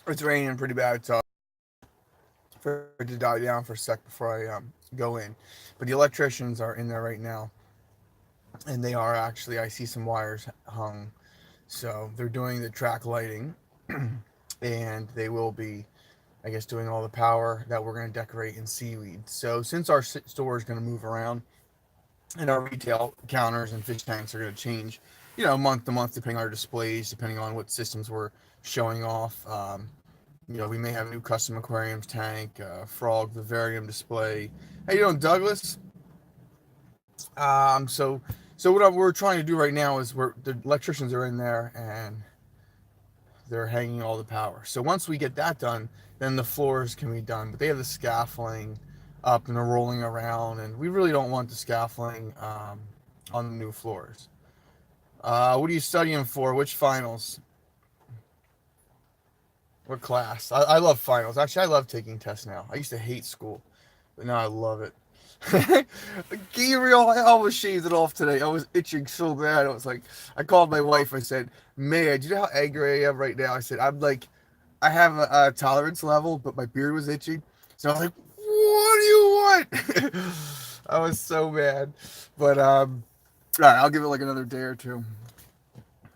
It's raining pretty bad, so for it to die down for a sec before I go in. But the electricians are in there right now, and they are actually. I see some wires hung, so they're doing the track lighting, and they will be, I guess, doing all the power that we're going to decorate in seaweed. So since our store is going to move around, and our retail counters and fish tanks are going to change, month to month, depending on our displays, depending on what systems we're showing off. We may have a new custom aquariums tank, frog vivarium display. How you doing, Douglas? So what we're trying to do right now is the electricians are in there and they're hanging all the power. So once we get that done, then the floors can be done. But they have the scaffolding up and they're rolling around, and we really don't want the scaffolding on the new floors. What are you studying for? Which finals? What class? I love finals. Actually, I love taking tests now. I used to hate school, but now I love it. Gabriel, I almost shaved it off today. I was itching so bad. I called my wife. I said, "Maya, do you know how angry I am right now?" I said, I have a tolerance level, but my beard was itching. So I was like, "What do you want?" I was so mad. But all right, I'll give it like another day or two.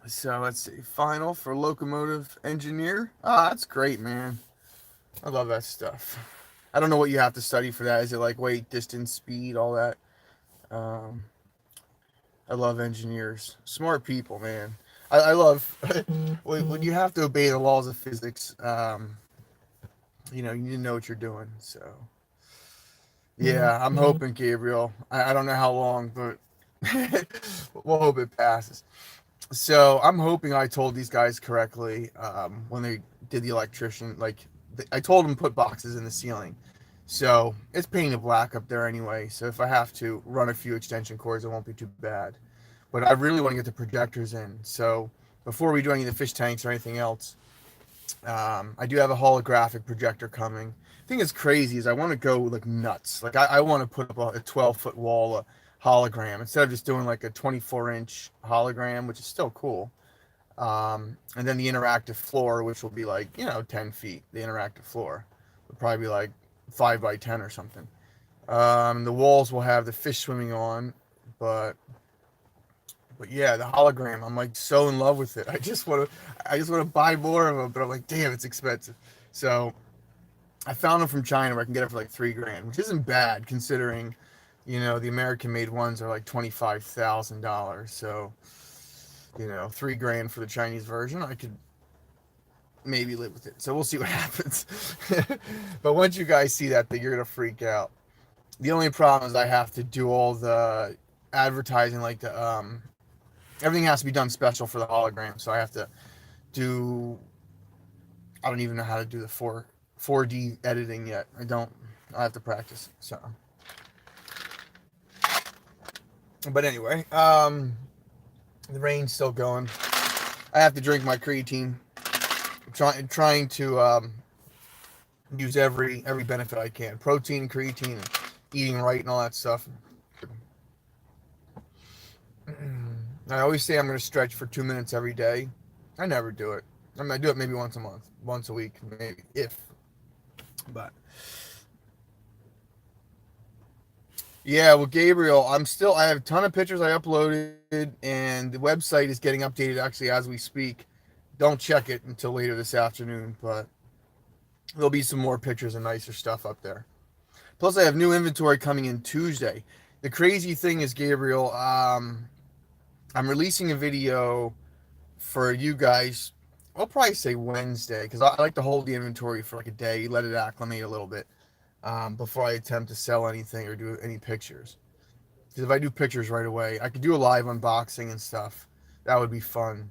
So let's see. Final for locomotive engineer. Ah, that's great, man. I love that stuff. I don't know what you have to study for that. Is it like weight, distance, speed, all that? Um, I love engineers. Smart people, man. I love when you have to obey the laws of physics. You need to know what you're doing. So, yeah, I'm hoping, Gabriel. I don't know how long, but we'll hope it passes. So I'm hoping I told these guys correctly when they did the electrician. I told them to put boxes in the ceiling. So it's painted black up there anyway. So if I have to run a few extension cords, it won't be too bad. But I really want to get the projectors in. So before we do any of the fish tanks or anything else, I do have a holographic projector coming. The thing is crazy is I want to go like nuts. Like I want to put up a 12-foot wall of hologram instead of just doing like a 24-inch hologram, which is still cool. And then the interactive floor, which will be like 10 feet. The interactive floor would probably be like 5 by 10 or something. The walls will have the fish swimming on, but yeah, the hologram. I'm like so in love with it. I just want to buy more of them, but I'm like, damn, it's expensive. So I found them from China where I can get it for like $3,000, which isn't bad considering, the American made ones are like $25,000. So, $3,000 for the Chinese version, I could maybe live with it. So we'll see what happens. But once you guys see that thing, you're gonna freak out. The only problem is I have to do all the advertising, like everything has to be done special for the hologram. So I have to do. I don't even know how to do the 4D editing yet. I don't. I have to practice. So, but anyway, the rain's still going. I have to drink my creatine. Trying to use every benefit I can. Protein, creatine, and eating right and all that stuff. I always say I'm going to stretch for 2 minutes every day. I never do it. I do it maybe once a month, once a week, maybe, but yeah, well, Gabriel, I have a ton of pictures I uploaded, and the website is getting updated actually as we speak. Don't check it until later this afternoon, but there'll be some more pictures and nicer stuff up there. Plus, I have new inventory coming in Tuesday. The crazy thing is, Gabriel, I'm releasing a video for you guys. I'll probably say Wednesday because I like to hold the inventory for like a day, let it acclimate a little bit before I attempt to sell anything or do any pictures. Because if I do pictures right away, I could do a live unboxing and stuff. That would be fun.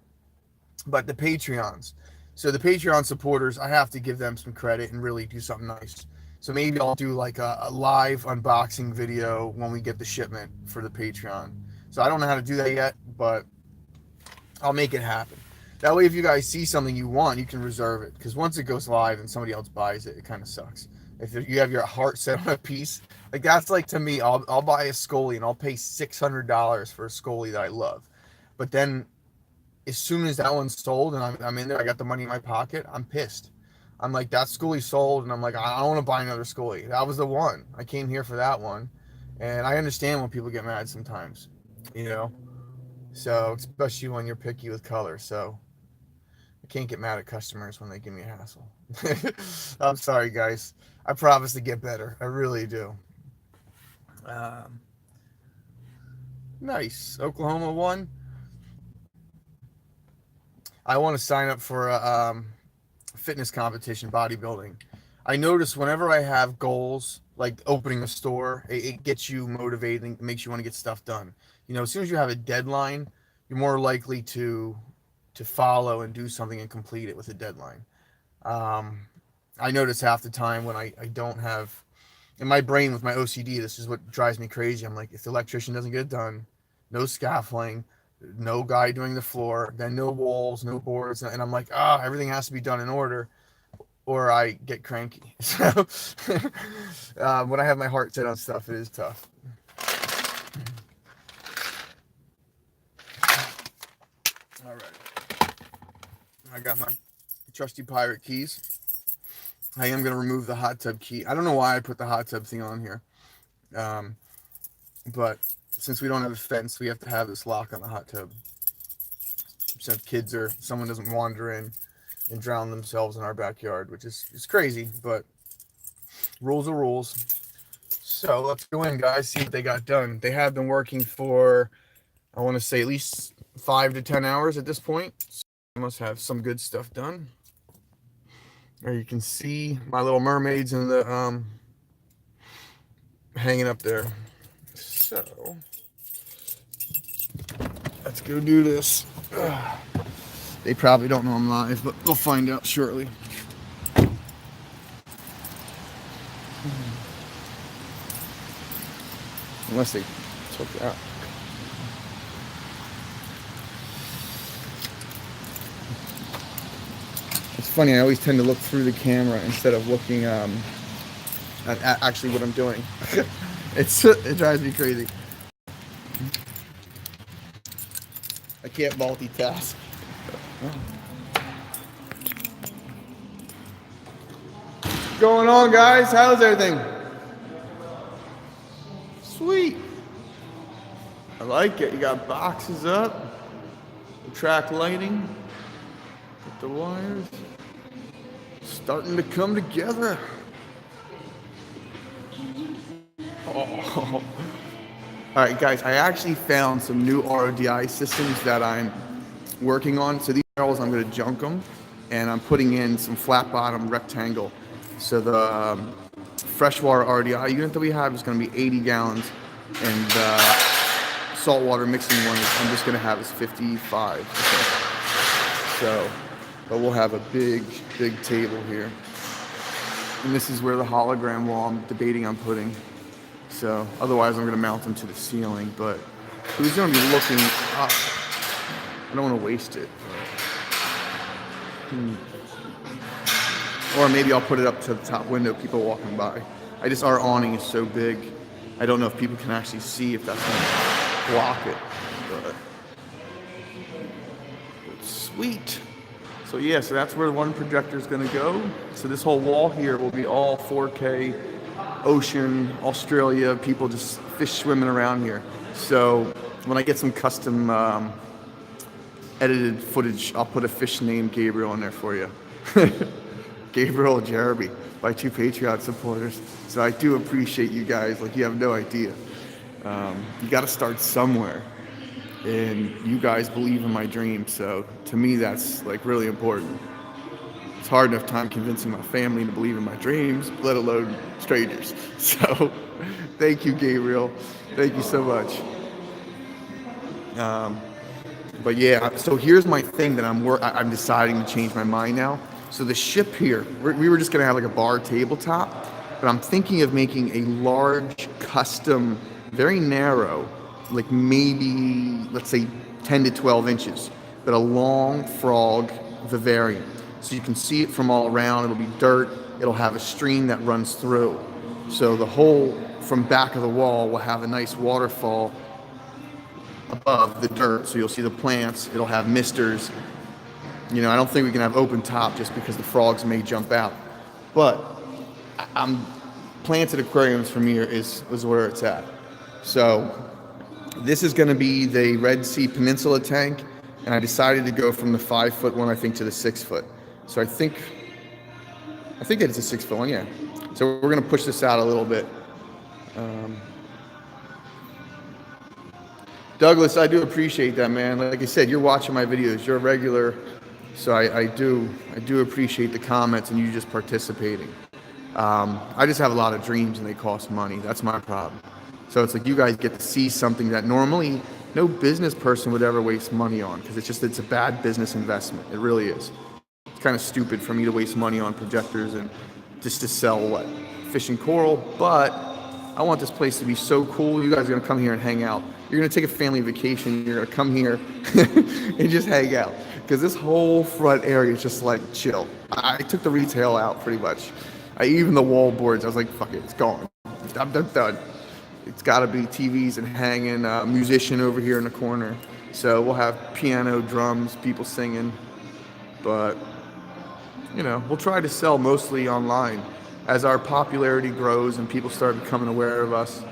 But the Patreons. So the Patreon supporters, I have to give them some credit and really do something nice. So maybe I'll do like a live unboxing video when we get the shipment for the Patreon. So I don't know how to do that yet, but I'll make it happen. That way, if you guys see something you want, you can reserve it. Because once it goes live and somebody else buys it, it kind of sucks. If you have your heart set on a piece, like that's like to me, I'll buy a Scully and I'll pay $600 for a Scully that I love, but then as soon as that one's sold and I'm in there, I got the money in my pocket, I'm pissed. I'm like, that Scully sold, and I'm like, I don't want to buy another Scully. That was the one. I came here for that one. And I understand when people get mad sometimes, you know? So, especially when you're picky with color. So, I can't get mad at customers when they give me a hassle. I'm sorry, guys. I promise to get better. I really do. Um, nice. Oklahoma won. I want to sign up for a fitness competition, bodybuilding. I notice whenever I have goals, like opening a store, it gets you motivated and makes you want to get stuff done. You know, as soon as you have a deadline, you're more likely to follow and do something and complete it with a deadline. Um, I notice half the time when I don't have in my brain with my OCD, this is what drives me crazy. I'm like, if the electrician doesn't get it done, no scaffolding, no guy doing the floor, then no walls, no boards, and I'm like, everything has to be done in order, or I get cranky. So when I have my heart set on stuff, it is tough. All right, I got my trusty pirate keys. I am going to remove the hot tub key. I don't know why I put the hot tub thing on here. Um, but since we don't have a fence, we have to have this lock on the hot tub. So if kids or someone doesn't wander in and drown themselves in our backyard, which is crazy, but rules are rules. So let's go in, guys, see what they got done. They have been working for, I want to say, at least 5 to 10 hours at this point. So they must have some good stuff done. There you can see my little mermaids in the hanging up there. So let's go do this. They probably don't know I'm live, but they'll find out shortly. Unless they took it out. It's funny, I always tend to look through the camera instead of looking at actually what I'm doing. It drives me crazy. I can't multitask. What's going on, guys? How's everything? Sweet. I like it. You got boxes up, the track lighting, got the wires starting to come together. Oh. All right, guys, I actually found some new RODI systems that I'm working on. So these barrels, I'm going to junk them, and I'm putting in some flat bottom rectangle. So the freshwater RODI unit that we have is going to be 80 gallons, and saltwater mixing one I'm just going to have is 55. Okay. So, but we'll have a big table here. And this is where the hologram wall I'm debating on putting. So otherwise I'm going to mount them to the ceiling, but who's going to be looking up? I don't want to waste it. Or maybe I'll put it up to the top window, people walking by. Our awning is so big, I don't know if people can actually see if that's going to block it. But sweet. So yeah, so that's where one projector is going to go. So this whole wall here will be all 4K, ocean, Australia, people just fish swimming around here. So when I get some custom edited footage, I'll put a fish named Gabriel in there for you. Gabriel Jeremy, my 2 Patreon supporters. So I do appreciate you guys, like you have no idea. You got to start somewhere. And you guys believe in my dreams, so to me that's like really important. It's hard enough time convincing my family to believe in my dreams, let alone strangers. So thank you, Gabriel. Thank you so much. But yeah, so here's my thing that I'm deciding to change my mind now. So the ship here, we were just gonna have like a bar tabletop, but I'm thinking of making a large custom, very narrow, like maybe, let's say 10 to 12 inches, but a long frog vivarium. So you can see it from all around. It'll be dirt, it'll have a stream that runs through. So the hole from back of the wall will have a nice waterfall above the dirt. So you'll see the plants, it'll have misters. You know, I don't think we can have open top just because the frogs may jump out. But I'm planted aquariums for me is where it's at. So this is going to be the Red Sea Peninsula tank, and I decided to go from the 5-foot one, I think, to the 6-foot. So I think that it's a 6-foot one, yeah. So we're going to push this out a little bit. Douglas, I do appreciate that, man. Like I said, you're watching my videos. You're a regular, so I do appreciate the comments and you just participating. I just have a lot of dreams and they cost money. That's my problem. So it's like you guys get to see something that normally no business person would ever waste money on, because it's a bad business investment. It really is. It's kind of stupid for me to waste money on projectors and just to sell what? Fish and coral, but I want this place to be so cool. You guys are going to come here and hang out. You're going to take a family vacation. You're going to come here and just hang out, because this whole front area is just like chill. I took the retail out pretty much. Even the wall boards, I was like, fuck it, it's gone. I'm done. It's got to be TVs and hanging, musician over here in the corner. So we'll have piano, drums, people singing. But, you know, we'll try to sell mostly online. As our popularity grows and people start becoming aware of us,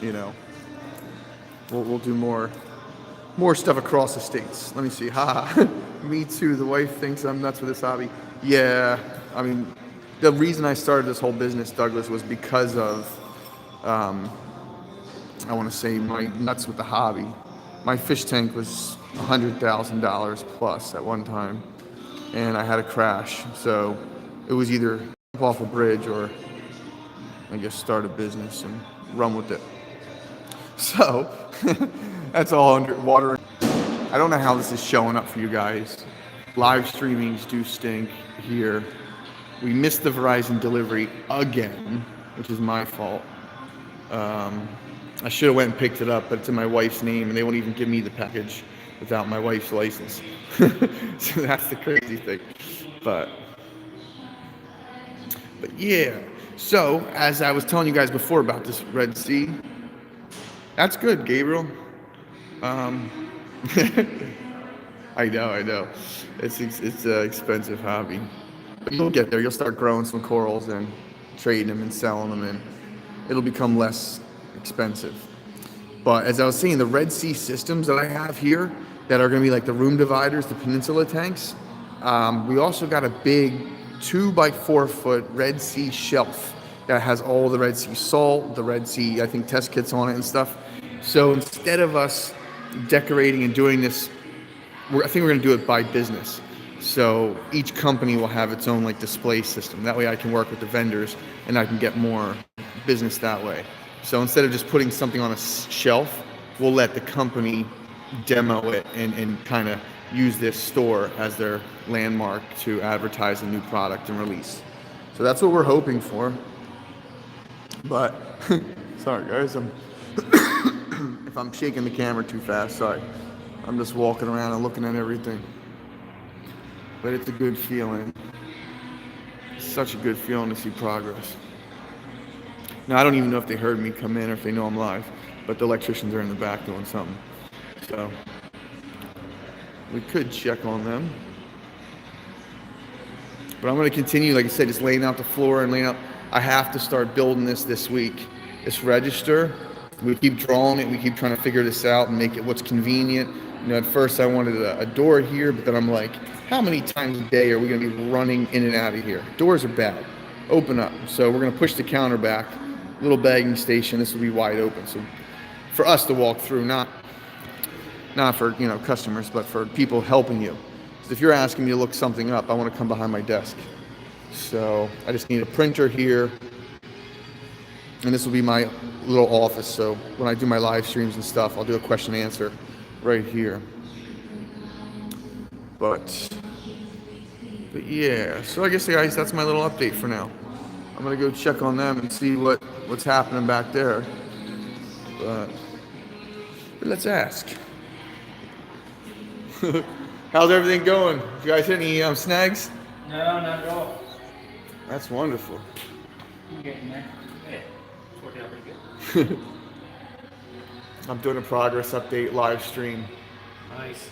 you know, we'll do more stuff across the states. Let me see. Me too. The wife thinks I'm nuts with this hobby. Yeah, I mean, the reason I started this whole business, Douglas, was because of, I want to say, my nuts with the hobby. My fish tank was $100,000 plus at one time, and I had a crash. So it was either jump off a bridge or, I guess, start a business and run with it. So that's all underwater. I don't know how this is showing up for you guys. Live streamings do stink here. We missed the Verizon delivery again, which is my fault. I should have went and picked it up, but it's in my wife's name, and they won't even give me the package without my wife's license. So that's the crazy thing. But yeah. So as I was telling you guys before about this Red Sea, that's good, Gabriel. I know. It's an expensive hobby. But you'll get there. You'll start growing some corals and trading them and selling them, and it'll become less expensive. But as I was saying, the Red Sea systems that I have here that are going to be like the room dividers, the peninsula tanks, we also got a big 2-by-4-foot Red Sea shelf that has all the Red Sea salt, the Red Sea, I think, test kits on it and stuff. So instead of us decorating and doing this, I think we're going to do it by business. So each company will have its own like display system. That way I can work with the vendors and I can get more business that way. So instead of just putting something on a shelf, we'll let the company demo it and kind of use this store as their landmark to advertise a new product and release. So that's what we're hoping for. But sorry guys, if I'm shaking the camera too fast, sorry. I'm just walking around and looking at everything. But it's a good feeling. It's such a good feeling to see progress. Now, I don't even know if they heard me come in or if they know I'm live, but the electricians are in the back doing something. So we could check on them. But I'm going to continue, like I said, just laying out the floor and laying out. I have to start building this week. This register, we keep drawing it. We keep trying to figure this out and make it what's convenient. You know, at first I wanted a door here, but then I'm like, how many times a day are we going to be running in and out of here? Doors are bad. Open up. So we're going to push the counter back. Little bagging station. This will be wide open. So for us to walk through, not for, you know, customers, but for people helping you. So if you're asking me to look something up, I want to come behind my desk. So I just need a printer here. And this will be my little office. So when I do my live streams and stuff, I'll do a question and answer right here. But yeah, so I guess, guys, that's my little update for now. I'm gonna go check on them and see what's happening back there. But let's ask. How's everything going? You guys hit any snags? No, not at all. That's wonderful. I'm getting there. Yeah, it's working out pretty good. I'm doing a progress update live stream. Nice.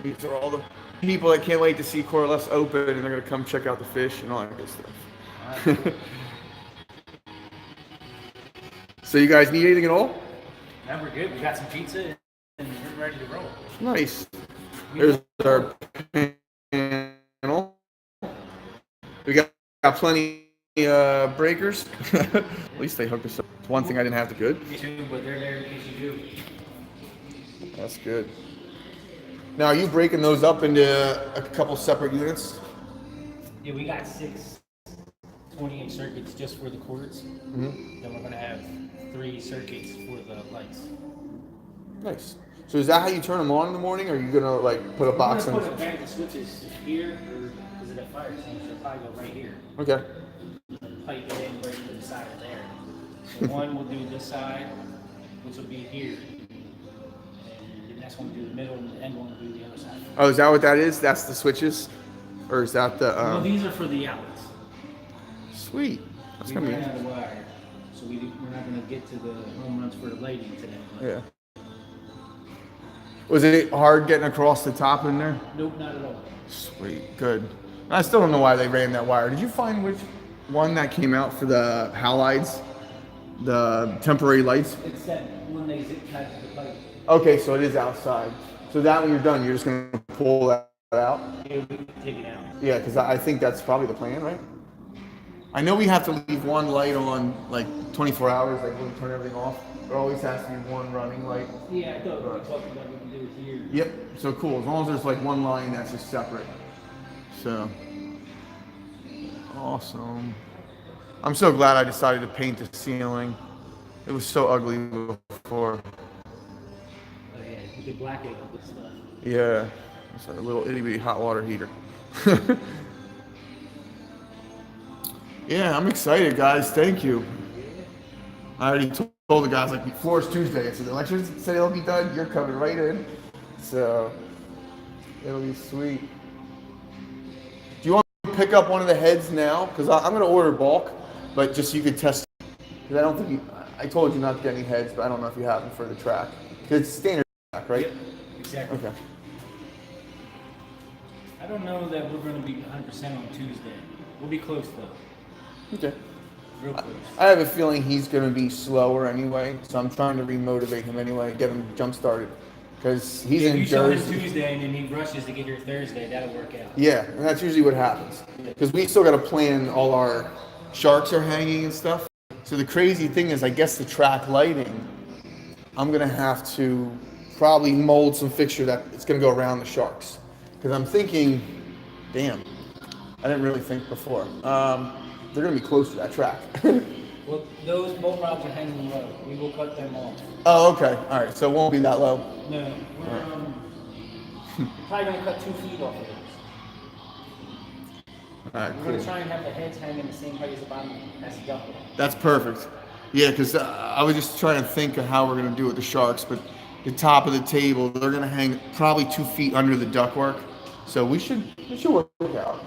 These are all the people that can't wait to see Coralust open, and they're gonna come check out the fish and all that good All right, stuff. cool. So you guys need anything at all? Now we're good. We got some pizza and we're ready to roll. Nice. There's our panel. We got plenty breakers. At least they hooked us up. It's one thing I didn't have to good. Me too, but they're there in case you do. That's good. Now, are you breaking those up into a couple separate units? Yeah, we got 6 28 circuits just for the cords. Mm-hmm. Then we're gonna have 3 circuits for the lights. Nice. So is that how you turn them on in the morning, or are you gonna like put a box in? We're gonna put a bank of switches here, or because of that fire extinguisher, it'll probably go right here. Okay. Pipe it in right to the side of there. So one will do this side, which will be here. And the next one will do the middle, and the end one will do the other side. Oh, is that what that is? That's the switches, or is that the? Well, these are for the outlets. Sweet. That's We gonna be. ran out of wire, so we're not gonna get to the home runs for the lighting today. Yeah. Was it hard getting across the top in there? Nope, not at all. Sweet. Good. I still don't know why they ran that wire. Did you find which one that came out for the halides? The temporary lights? It's that one they zip tied to the pipe. Okay, so it is outside. So that when you're done, you're just going to pull that out? Yeah, we can take it out. Yeah, because I think that's probably the plan, right? I know we have to leave one light on like 24 hours, like when we turn everything off. There always has to be one running light. Yeah, I thought we talked about we can do it here. Yep, so cool. As long as there's like one line that's just separate. So, awesome. I'm so glad I decided to paint the ceiling. It was so ugly before. Oh yeah, we could black it with this stuff. Yeah, it's like a little itty bitty hot water heater. Yeah, I'm excited, guys. Thank you. I already told the guys, like, before it's Tuesday. So the electricians said it'll be done. You're coming right in. So it'll be sweet. Do you want me to pick up one of the heads now? Because I'm going to order bulk, but just so you could test. Because I don't think I told you not to get any heads, but I don't know if you have them for the track. Because it's standard track, right? Yep, exactly. Okay. I don't know that we're going to be 100% on Tuesday. We'll be close though. Okay. Real close. I have a feeling he's going to be slower anyway, so I'm trying to remotivate him anyway, get him jump started. Because he's in If you show him Jersey. Tuesday and then he rushes to get here Thursday, that'll work out. Yeah, and that's usually what happens. Because we still got to plan all our sharks are hanging and stuff. So the crazy thing is, I guess the track lighting, I'm going to have to probably mold some fixture that it's going to go around the sharks. Because I'm thinking, damn, I didn't really think before. They're going to be close to that track. Well, those both rods are hanging low. We will cut them off. Oh, okay. All right. So it won't be that low. No, we're probably going to cut 2 feet off of those. All right, We're cool. going to try and have the heads hanging the same height as the bottom as the ducklet. That's perfect. Yeah, because I was just trying to think of how we're going to do it with the sharks, but the top of the table, they're going to hang probably 2 feet under the ductwork. So it should work out.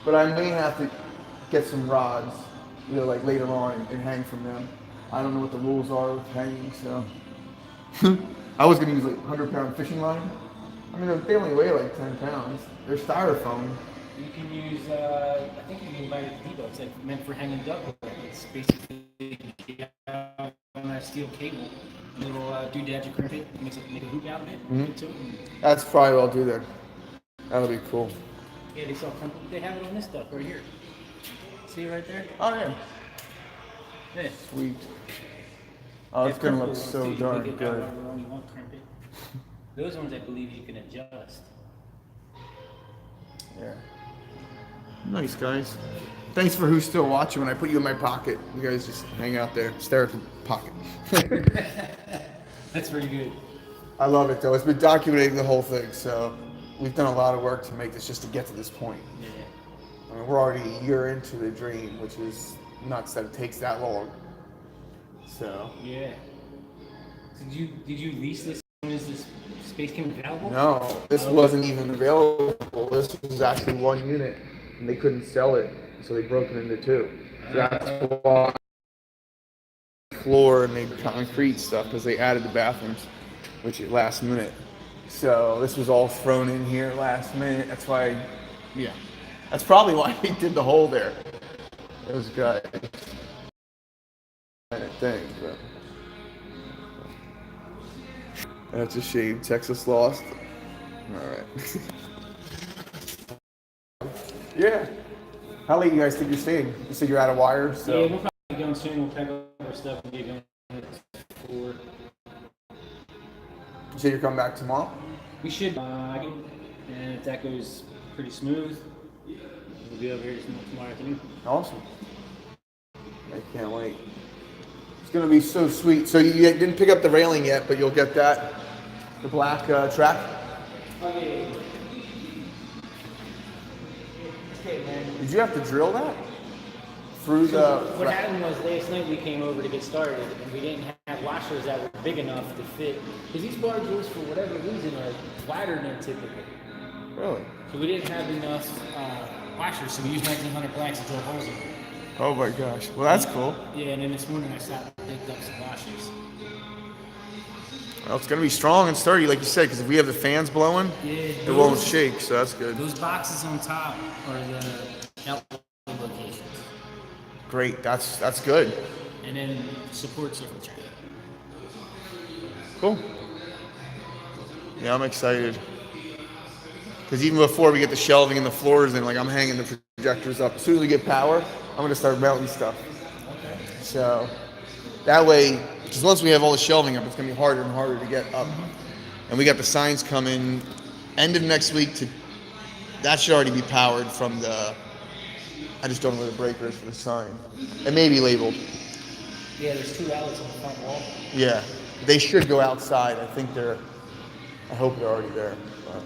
But I may have to get some rods, like later on and hang from them. I don't know what the rules are with hanging, so. I was going to use like 100-pound fishing line. I mean, they only weigh like 10 pounds. They're styrofoam. You can use, I think you can buy it at Depot. It's like meant for hanging ducklet. It's basically on that steel cable. A little doodad you crimp it, make a hoop out of it. Mm-hmm. That's probably what I'll do then. That'll be cool. Yeah, they sell crumple. They have it on this stuff right here. See it right there? Oh yeah. Yeah. Sweet. Oh, it's gonna look so darn good. You want crimp it. Those ones I believe you can adjust. Yeah. Nice, guys. Thanks for who's still watching. When I put you in my pocket, you guys just hang out there, stare at the pocket. That's pretty good. I love it though. It's been documenting the whole thing, so we've done a lot of work to make this just to get to this point. Yeah. I mean, we're already a year into the dream, which is nuts that it takes that long. So. Yeah. Did you lease this as soon as this space came available? No, this wasn't even available. This was actually one unit, and they couldn't sell it. So they broke it into two. So that's why floor and made concrete stuff because they added the bathrooms, which is last minute. So this was all thrown in here last minute. That's why, yeah, that's probably why he did the hole there. Those guys, thing. But that's a shame. Texas lost. All right. Yeah. How late you guys think you're staying? You said you're out of wires, so. Yeah, we'll probably be going soon. We'll pack up our stuff and get going at 4. You said you're coming back tomorrow? We should, and if that goes pretty smooth, we'll be over here tomorrow afternoon. Awesome. I can't wait. It's gonna be so sweet. So you didn't pick up the railing yet, but you'll get that, the black track. Okay. Did you have to drill that through the? What happened was last night we came over to get started, and we didn't have washers that were big enough to fit. Because these barges, for whatever reason, are flatter than typical. Really? So we didn't have enough washers, so we used 1900 blacks to drill holes in them. Oh my gosh. Well, that's cool. Yeah, and then this morning I sat and picked up some washers. Well, it's gonna be strong and sturdy, like you said, because if we have the fans blowing, it won't shake. So that's good. Those boxes on top are the outlet locations. Great. That's good. And then supports are for Cool. Yeah, I'm excited. Because even before we get the shelving and the floors in, like I'm hanging the projectors up. As soon as we get power, I'm gonna start mounting stuff. Okay. So that way, because once we have all the shelving up, it's gonna be harder and harder to get up. And we got the signs coming end of next week that should already be powered from the, I just don't know where the breaker is for the sign. It may be labeled. Yeah, there's 2 outlets on the front wall. Yeah, they should go outside. I hope they're already there. But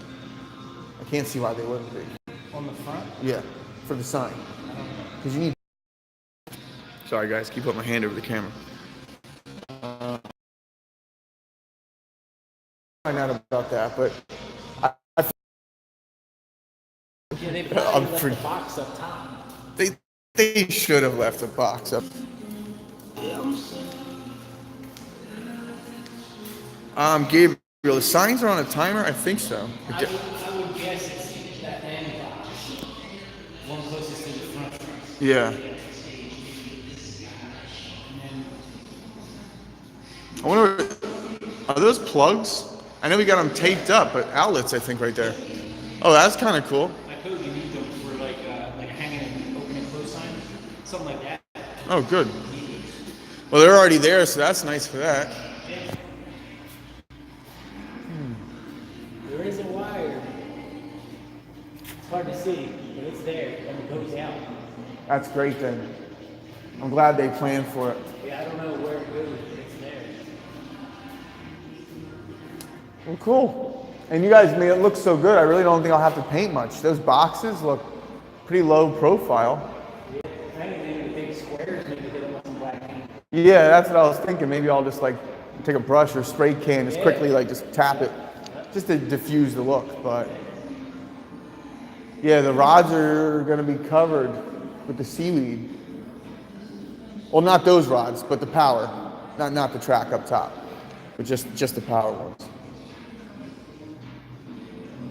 I can't see why they wouldn't be. On the front? Yeah, for the sign. Because you need. Sorry guys, keep putting my hand over the camera. Find out about that, but Yeah, they I'm left pretty. the box up top. They should have left the box up. Gabriel, the signs are on a timer. I think so. I would guess it's that end box. One closest to the front. Yeah. I wonder, are those plugs? I know we got them taped up, but outlets, I think, right there. Oh, that's kind of cool. I code you need them for like a hanging and open and close sign, something like that. Oh, good. Well, they're already there, so that's nice for that. There is a wire. It's hard to see, but it's there and it goes out. That's great then. I'm glad they planned for it. Yeah, I don't know where it goes, but it's there. Well, cool. And you guys made it look so good. I really don't think I'll have to paint much. Those boxes look pretty low profile. Yeah, I think maybe the big squares, maybe hit them with some black paint. Yeah, that's what I was thinking. Maybe I'll just like take a brush or spray can, just quickly like just tap it, just to diffuse the look. But yeah, the rods are gonna be covered with the seaweed. Well, not those rods, but the power, not the track up top, but just the power ones.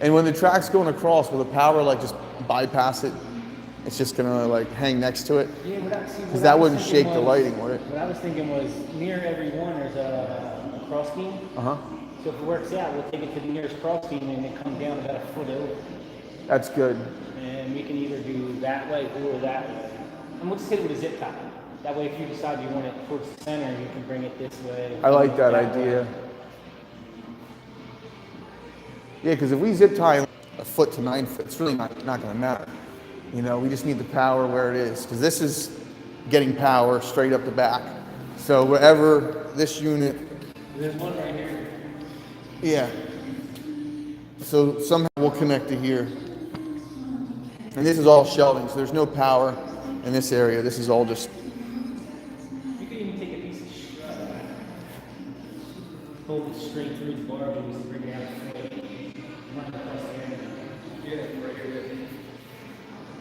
And when the track's going across, will the power like just bypass it? It's just gonna like hang next to it? Yeah, because that wouldn't shake the lighting, would it? What I was thinking was near every one there's a cross beam. Uh-huh. So if it works out, we'll take it to the nearest cross beam and it comes down about a foot over. That's good. And we can either do that way or that way. And we'll just hit it with a zip tie. That way if you decide you want it towards the center, you can bring it this way. I like that idea. Yeah, because if we zip tie a foot to 9 foot, it's really not going to matter. You know, we just need the power where it is, because this is getting power straight up the back. So wherever this unit, There's one right here. yeah. So somehow we'll connect to here. And this is all shelving, so there's no power in this area. This is all just. You could even take a piece of hold it straight through the bar and just bring it out.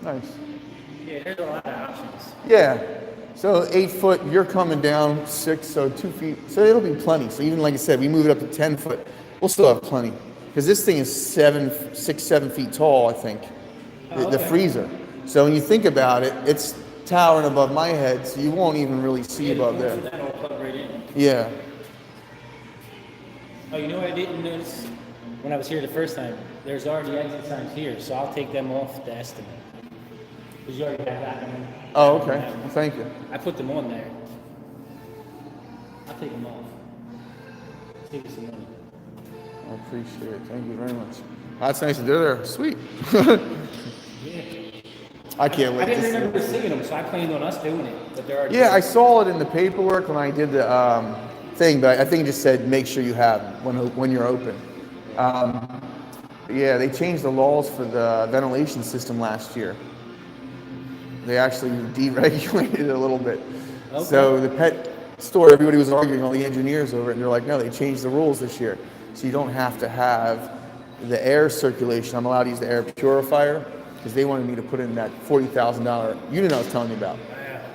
Nice. Yeah, there's a lot of options. Yeah. So 8 foot, you're coming down 6, so 2 feet. So it'll be plenty. So even like I said, we move it up to 10 foot, we'll still have plenty. Because this thing is 6, 7 feet tall, I think, Oh, the okay. freezer. So when you think about it, it's towering above my head, so you won't even really see Yeah, above there. that all plug right in. Yeah. Oh, you know what I didn't notice when I was here the first time? There's already exit signs here, so I'll take them off the estimate. Because you already have that one. Oh, okay. Well, thank you. I put them on there. I'll take them off. Save you some money. I appreciate it. Thank you very much. That's nice. They're there. Sweet. Yeah. I can't wait I didn't to see remember it. seeing them, so I planned on us doing it. But they're already Yeah, I saw it in the paperwork when I did the thing, but I think it just said make sure you have it when you're open. Yeah, they changed the laws for the ventilation system last year. They actually deregulated it a little bit. Okay. So the pet store, everybody was arguing, all the engineers over it, and they're like, no, they changed the rules this year. So you don't have to have the air circulation. I'm allowed to use the air purifier because they wanted me to put in that $40,000 unit I was telling you about.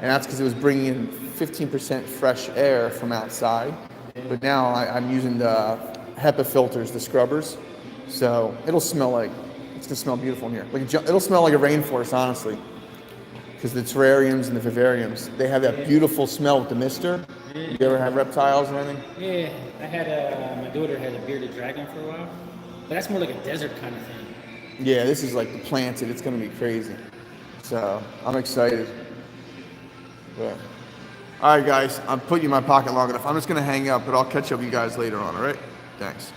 And that's because it was bringing in 15% fresh air from outside. But now I'm using the HEPA filters, the scrubbers. So it's gonna smell beautiful in here. It'll smell like a rainforest, honestly. Because the terrariums and the vivariums, they have that beautiful smell with the mister. You ever have reptiles or anything? Yeah, I had my daughter had a bearded dragon for a while, but that's more like a desert kind of thing. Yeah, this is like the planted. It's gonna be crazy. So I'm excited. But, all right, guys, I'm putting you in my pocket long enough. I'm just gonna hang up, but I'll catch up with you guys later on. All right? Thanks.